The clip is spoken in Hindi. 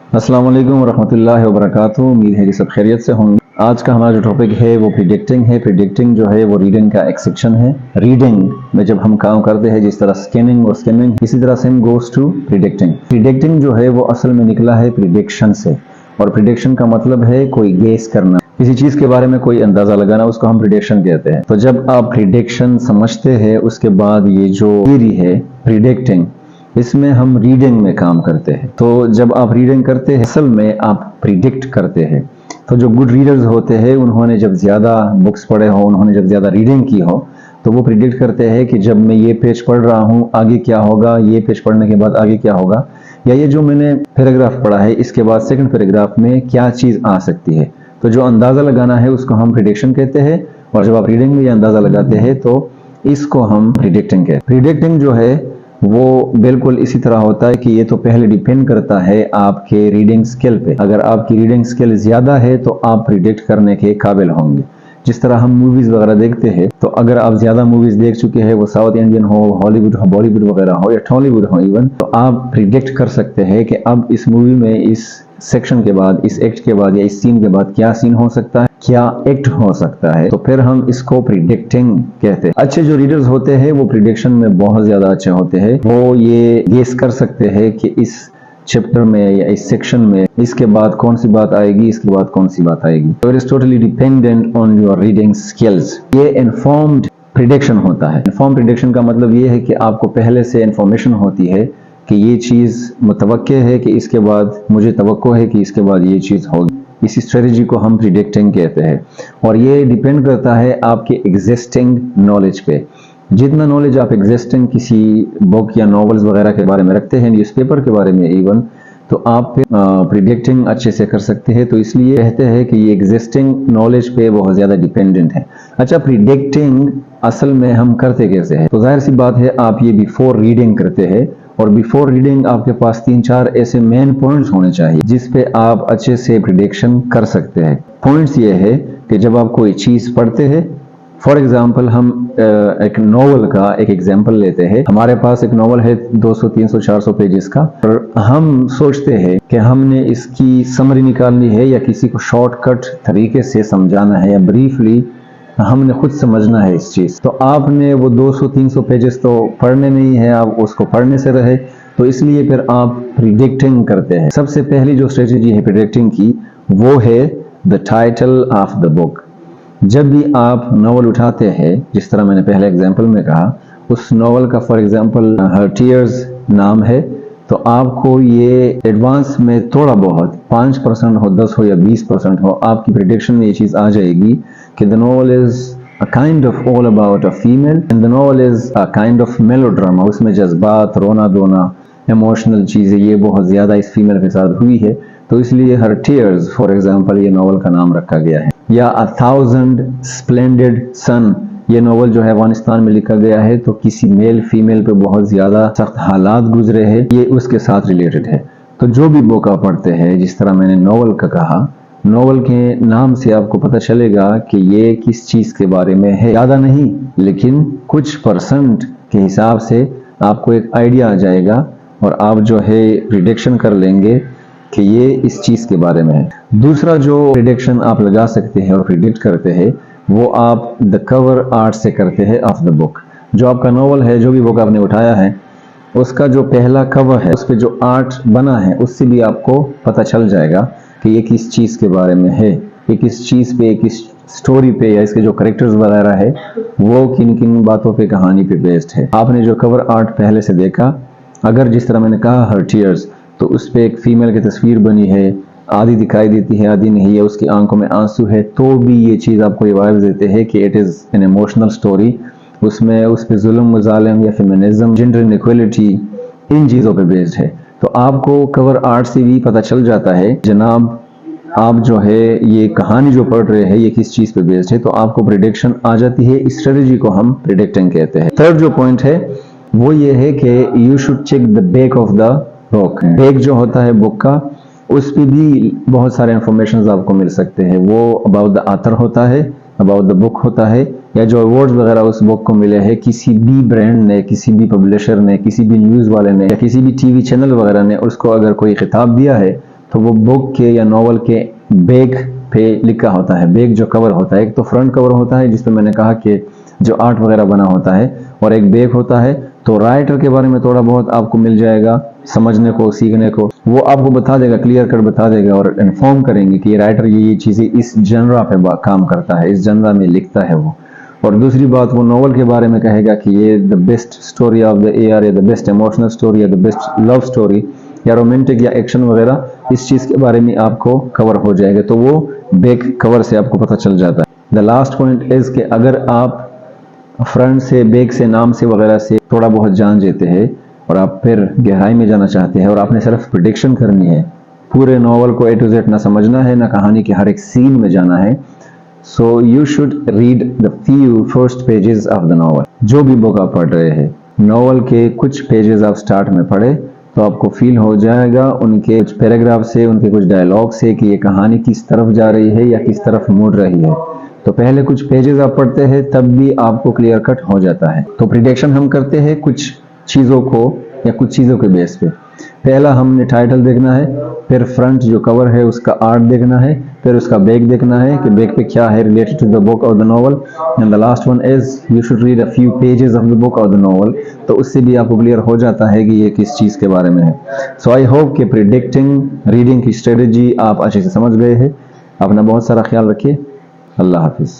अस्सलाम वालेकुम रहमतुल्लाहि व बरकातुहू। उम्मीद है कि सब खैरियत से होंगे। आज का हमारा जो टॉपिक है वो प्रिडिक्टिंग है। प्रिडिक्टिंग जो है वो रीडिंग का एक सेक्शन है। रीडिंग में जब हम काम करते हैं, जिस तरह स्कैनिंग और स्कैनिंग, इसी तरह same goes to predicting. Predicting जो है वो असल में निकला है प्रिडिक्शन से, और प्रिडिक्शन का मतलब है कोई गेस करना, किसी चीज के बारे में कोई अंदाजा लगाना, उसको हम प्रिडिक्शन कहते हैं। तो जब आप प्रिडिक्शन समझते हैं, उसके बाद ये जो थियरी है प्रिडिक्टिंग, इसमें हम रीडिंग में काम करते हैं। तो जब आप रीडिंग करते हैं, असल में आप प्रिडिक्ट करते हैं। तो जो गुड रीडर्स होते हैं, उन्होंने जब ज़्यादा बुक्स पढ़े हो, उन्होंने जब ज़्यादा रीडिंग की हो, तो वो प्रिडिक्ट करते हैं कि जब मैं ये पेज पढ़ रहा हूँ आगे क्या होगा, ये पेज पढ़ने के बाद आगे क्या होगा, या ये जो मैंने पैराग्राफ पढ़ा है इसके बाद सेकंड पैराग्राफ में क्या चीज़ आ सकती है। तो जो अंदाज़ा लगाना है उसको हम प्रिडिक्शन कहते हैं, और जब आप रीडिंग में ये अंदाज़ा लगाते हैं तो इसको हम प्रिडिक्टिंग कहते हैं। प्रिडिक्टिंग जो है वो बिल्कुल इसी तरह होता है कि ये तो पहले डिपेंड करता है आपके रीडिंग स्किल पे। अगर आपकी रीडिंग स्किल ज़्यादा है तो आप प्रिडिक्ट करने के काबिल होंगे। जिस तरह हम मूवीज़ वगैरह देखते हैं, तो अगर आप ज़्यादा मूवीज़ देख चुके हैं, वो साउथ इंडियन हो, हॉलीवुड हो, बॉलीवुड वगैरह हो, या टॉलीवुड हो इवन, तो आप प्रिडिक्ट कर सकते हैं कि अब इस मूवी में इस सेक्शन के बाद, इस एक्ट के बाद या इस सीन के बाद क्या सीन हो सकता है, क्या एक्ट हो सकता है। तो फिर हम इसको प्रिडिक्टिंग कहते हैं। अच्छे जो रीडर्स होते हैं वो प्रिडिक्शन में बहुत ज़्यादा अच्छे होते हैं। वो ये गेस कर सकते हैं कि इस चैप्टर में या इस सेक्शन में इसके बाद कौन सी बात आएगी, इसके बाद कौन सी बात आएगी। तो it is totally dependent on your reading skills. ये इन्फॉर्म्ड प्रिडिक्शन होता है। इन्फॉर्म प्रिडिक्शन का मतलब ये है कि आपको पहले से इंफॉर्मेशन होती है कि ये चीज़ मुतवक्के है कि इसके बाद, मुझे तवक्को है कि इसके बाद ये चीज़ होगी। इसी स्ट्रेटजी को हम प्रिडिक्टिंग कहते हैं, और ये डिपेंड करता है आपके एग्जिस्टिंग नॉलेज पे। जितना नॉलेज आप एग्जिस्टिंग किसी बुक या नॉवेल्स वगैरह के बारे में रखते हैं, न्यूज़पेपर के बारे में इवन, तो आप प्रिडिक्टिंग अच्छे से कर सकते हैं। तो इसलिए कहते हैं कि ये एग्जिस्टिंग नॉलेज पे बहुत ज़्यादा डिपेंडेंट है। अच्छा, प्रिडिक्टिंग असल में हम करते कैसे हैं? तो जाहिर सी बात है, आप ये बिफोर रीडिंग करते हैं, और बिफोर रीडिंग आपके पास 3-4 ऐसे मेन पॉइंट्स होने चाहिए जिस पे आप अच्छे से प्रिडिक्शन कर सकते हैं। पॉइंट्स ये है कि जब आप कोई चीज़ पढ़ते हैं, फॉर एग्जाम्पल हम एक नॉवल का एक एग्जाम्पल लेते हैं। हमारे पास एक नॉवल है 200, 300, 400 पेजेस का, और हम सोचते हैं कि हमने इसकी समरी निकालनी है या किसी को शॉर्टकट तरीके से समझाना है, या ब्रीफली हमने खुद समझना है इस चीज़। तो आपने वो 200-300 पेजेस तो पढ़ने नहीं है, आप उसको पढ़ने से रहे, तो इसलिए फिर आप प्रिडिक्टिंग करते हैं। सबसे पहली जो स्ट्रेटजी है प्रिडिक्टिंग की, वो है the title of the book. जब भी आप नॉवल उठाते हैं, जिस तरह मैंने पहले एग्जाम्पल में कहा, उस नॉवल का फॉर एग्जाम्पल हर टीयर्स नाम है, तो आपको ये एडवांस में थोड़ा बहुत 5% हो, 10 हो या 20% हो, आपकी प्रिडिक्शन में ये चीज़ आ जाएगी कि the novel is a kind of all about a female, and the novel is a kind of melodrama. उसमें जज्बात, रोना धोना, इमोशनल चीज़ें ये बहुत ज़्यादा इस फीमेल के साथ हुई है, तो इसलिए हर टीयर्स फॉर एग्जाम्पल ये नॉवल का नाम रखा गया है। या अ थाउजेंड स्प्लेंडेड सन, ये नॉवल जो है अफगानिस्तान में लिखा गया है, तो किसी मेल फीमेल पे बहुत ज़्यादा सख्त हालात गुजरे हैं, ये उसके साथ रिलेटेड है। तो जो भी बुक आप पढ़ते हैं, जिस तरह मैंने नॉवल का कहा, नॉवल के नाम से आपको पता चलेगा कि ये किस चीज़ के बारे में है। ज़्यादा नहीं, लेकिन कुछ परसेंट के हिसाब से आपको एक आइडिया आ जाएगा, और आप जो है प्रिडिक्शन कर लेंगे कि ये इस चीज़ के बारे में है। दूसरा जो प्रिडिक्शन आप लगा सकते हैं और प्रिडिक्ट करते हैं, वो आप द कवर आर्ट से करते हैं ऑफ द बुक। जो आपका नॉवल है, जो भी बुक आपने उठाया है, उसका जो पहला कवर है, उस पर जो आर्ट बना है, उससे भी आपको पता चल जाएगा कि ये किस चीज़ के बारे में है, ये किस चीज़ पे, किस स्टोरी पे, या इसके जो करेक्टर्स वगैरह है वो किन किन बातों पे, कहानी पे बेस्ड है। आपने जो कवर आर्ट पहले से देखा, अगर जिस तरह मैंने कहा हर टीयर्स, तो उस पर एक फीमेल की तस्वीर बनी है, आधी दिखाई देती है, आधी नहीं है, उसकी आंखों में आंसू है, तो भी ये चीज़ आपको ये वाइब देते हैं कि it is an emotional story. उसमें उस पर जुल्म मुजालिम या फेमिनिज्म, जेंडर इनइक्वालिटी, इन चीज़ों पे बेस्ड है। तो आपको कवर आर्ट से भी पता चल जाता है जनाब, आप जो है ये कहानी जो पढ़ रहे हैं ये किस चीज़ पे बेस्ड है, तो आपको प्रिडिक्शन आ जाती है। इस स्ट्रेटजी को हम प्रिडिक्टिंग कहते हैं। थर्ड जो पॉइंट है वो ये है कि you should check the back of the book. Back जो होता है बुक का, उस पर भी बहुत सारे इंफॉर्मेशन आपको मिल सकते हैं। वो अबाउट द ऑथर होता है, अबाउट द बुक होता है, या जो अवार्ड्स वगैरह उस बुक को मिले हैं, किसी भी ब्रांड ने, किसी भी पब्लिशर ने, किसी भी न्यूज़ वाले ने, या किसी भी टीवी चैनल वगैरह ने उसको अगर कोई खिताब दिया है, तो वो बुक के या नॉवल के बैक पे लिखा होता है। बैक जो कवर होता है, एक तो फ्रंट कवर होता है जिसमें मैंने कहा कि जो आर्ट वगैरह बना होता है, और एक बैक होता है। तो राइटर के बारे में थोड़ा बहुत आपको मिल जाएगा समझने को, सीखने को। वो आपको बता देगा, क्लियर कट बता देगा और इन्फॉर्म करेंगे कि ये राइटर ये चीज़ें इस जनरा पे काम करता है, इस जनरा में लिखता है वो। और दूसरी बात, वो नॉवल के बारे में कहेगा कि ये the best story of the year, या द बेस्ट इमोशनल स्टोरी, या द बेस्ट लव स्टोरी, या रोमांटिक या एक्शन वगैरह, इस चीज़ के बारे में आपको कवर हो जाएगा। तो वो बैक कवर से आपको पता चल जाता है। द लास्ट पॉइंट इज़ कि अगर आप फ्रंट से, बैक से, नाम से वगैरह से थोड़ा बहुत जान लेते हैं और आप फिर गहराई में जाना चाहते हैं और आपने सिर्फ प्रिडिक्शन करनी है, पूरे नॉवल को A to Z ना समझना है, ना कहानी के हर एक सीन में जाना है, so you should read the few first pages of the novel. जो भी बुक आप पढ़ रहे हैं, नॉवल के कुछ पेजेस आप स्टार्ट में पढ़े तो आपको फील हो जाएगा उनके कुछ पैराग्राफ से, उनके कुछ डायलॉग से, कि ये कहानी किस तरफ जा रही है या किस तरफ मुड़ रही है। तो पहले कुछ पेजेस आप पढ़ते हैं तब भी आपको क्लियर कट हो जाता है। तो प्रिडिक्शन हम करते हैं कुछ चीज़ों को या कुछ चीज़ों के बेस पे। पहला हमने टाइटल देखना है, फिर फ्रंट जो कवर है उसका आर्ट देखना है, फिर उसका बैक देखना है कि बैक पे क्या है रिलेटेड टू द बुक और the novel, and the last one is you should read a few pages of the book और द नॉवल। तो उससे भी आपको क्लियर हो जाता है कि ये किस चीज़ के बारे में है। सो आई होप कि प्रिडिक्टिंग रीडिंग की स्ट्रेटेजी आप अच्छे से समझ गए हैं। अपना बहुत सारा ख्याल रखिए। अल्लाह हाफिज़।